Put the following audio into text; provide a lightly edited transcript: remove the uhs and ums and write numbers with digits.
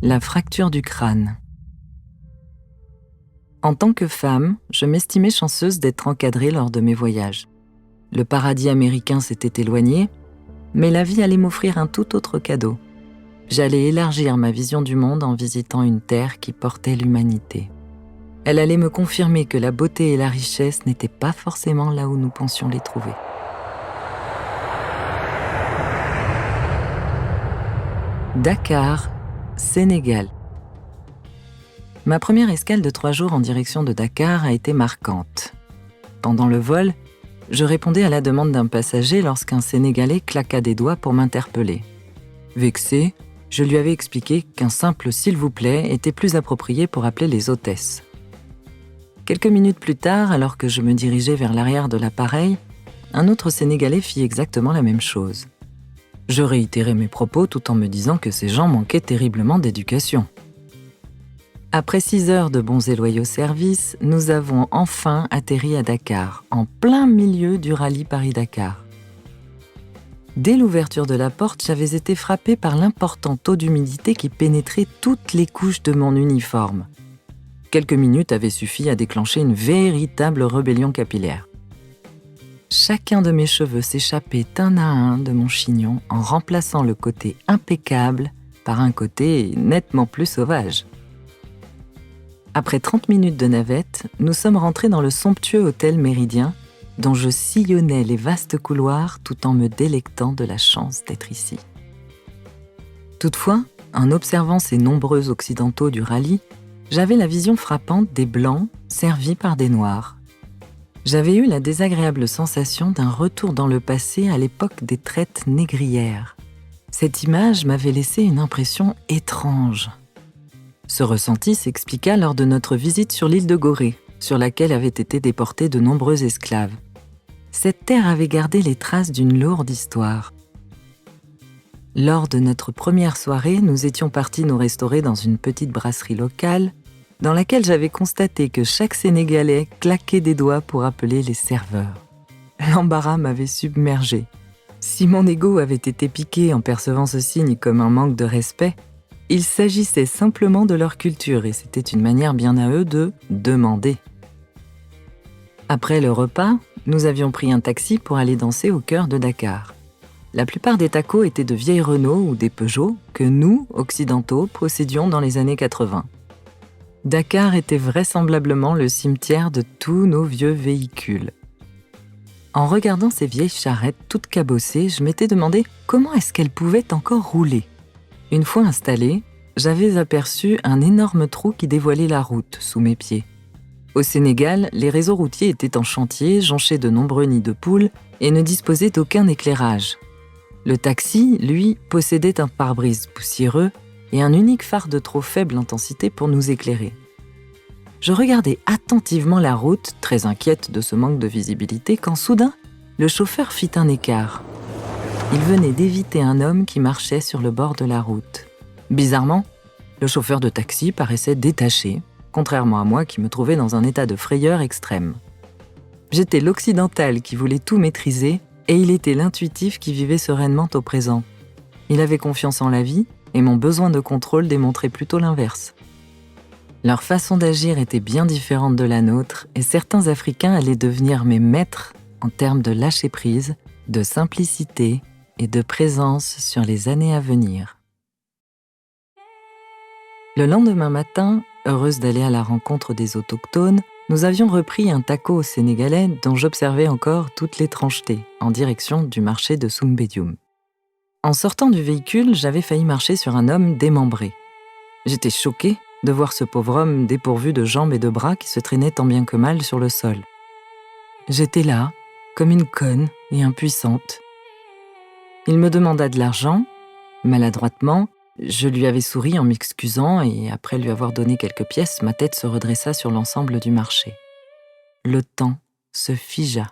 La fracture du crâne. En tant que femme, je m'estimais chanceuse d'être encadrée lors de mes voyages. Le paradis américain s'était éloigné, mais la vie allait m'offrir un tout autre cadeau. J'allais élargir ma vision du monde en visitant une terre qui portait l'humanité. Elle allait me confirmer que la beauté et la richesse n'étaient pas forcément là où nous pensions les trouver. Dakar, Sénégal. Ma première escale de 3 jours en direction de Dakar a été marquante. Pendant le vol, je répondais à la demande d'un passager lorsqu'un Sénégalais claqua des doigts pour m'interpeller. Vexé, je lui avais expliqué qu'un simple « s'il vous plaît » était plus approprié pour appeler les hôtesses. Quelques minutes plus tard, alors que je me dirigeais vers l'arrière de l'appareil, un autre Sénégalais fit exactement la même chose. Je réitérai mes propos tout en me disant que ces gens manquaient terriblement d'éducation. Après 6 heures de bons et loyaux services, nous avons enfin atterri à Dakar, en plein milieu du rallye Paris-Dakar. Dès l'ouverture de la porte, j'avais été frappée par l'important taux d'humidité qui pénétrait toutes les couches de mon uniforme. Quelques minutes avaient suffi à déclencher une véritable rébellion capillaire. Chacun de mes cheveux s'échappait un à un de mon chignon en remplaçant le côté impeccable par un côté nettement plus sauvage. Après 30 minutes de navette, nous sommes rentrés dans le somptueux hôtel Méridien, dont je sillonnais les vastes couloirs tout en me délectant de la chance d'être ici. Toutefois, en observant ces nombreux occidentaux du rallye, j'avais la vision frappante des Blancs servis par des Noirs. J'avais eu la désagréable sensation d'un retour dans le passé à l'époque des traites négrières. Cette image m'avait laissé une impression étrange. Ce ressenti s'expliqua lors de notre visite sur l'île de Gorée, sur laquelle avaient été déportés de nombreux esclaves. Cette terre avait gardé les traces d'une lourde histoire. Lors de notre première soirée, nous étions partis nous restaurer dans une petite brasserie locale, dans laquelle j'avais constaté que chaque Sénégalais claquait des doigts pour appeler les serveurs. L'embarras m'avait submergé. Si mon ego avait été piqué en percevant ce signe comme un manque de respect, il s'agissait simplement de leur culture et c'était une manière bien à eux de demander. Après le repas, nous avions pris un taxi pour aller danser au cœur de Dakar. La plupart des tacos étaient de vieilles Renault ou des Peugeot que nous, occidentaux, possédions dans les années 80. Dakar était vraisemblablement le cimetière de tous nos vieux véhicules. En regardant ces vieilles charrettes toutes cabossées, je m'étais demandé comment est-ce qu'elles pouvaient encore rouler. Une fois installées, j'avais aperçu un énorme trou qui dévoilait la route sous mes pieds. Au Sénégal, les réseaux routiers étaient en chantier, jonchés de nombreux nids de poules et ne disposaient d'aucun éclairage. Le taxi, lui, possédait un pare-brise poussiéreux et un unique phare de trop faible intensité pour nous éclairer. Je regardais attentivement la route, très inquiète de ce manque de visibilité, quand soudain, le chauffeur fit un écart. Il venait d'éviter un homme qui marchait sur le bord de la route. Bizarrement, le chauffeur de taxi paraissait détaché, contrairement à moi qui me trouvais dans un état de frayeur extrême. J'étais l'occidental qui voulait tout maîtriser et il était l'intuitif qui vivait sereinement au présent. Il avait confiance en la vie et mon besoin de contrôle démontrait plutôt l'inverse. Leur façon d'agir était bien différente de la nôtre et certains Africains allaient devenir mes maîtres en termes de lâcher-prise, de simplicité et de présence sur les années à venir. Le lendemain matin, heureuse d'aller à la rencontre des autochtones, nous avions repris un taco sénégalais dont j'observais encore toute l'étrangeté, en direction du marché de Soumbédioum. En sortant du véhicule, j'avais failli marcher sur un homme démembré. J'étais choquée de voir ce pauvre homme dépourvu de jambes et de bras qui se traînait tant bien que mal sur le sol. J'étais là, comme une conne et impuissante. Il me demanda de l'argent. Maladroitement, je lui avais souri en m'excusant et après lui avoir donné quelques pièces, ma tête se redressa sur l'ensemble du marché. Le temps se figea.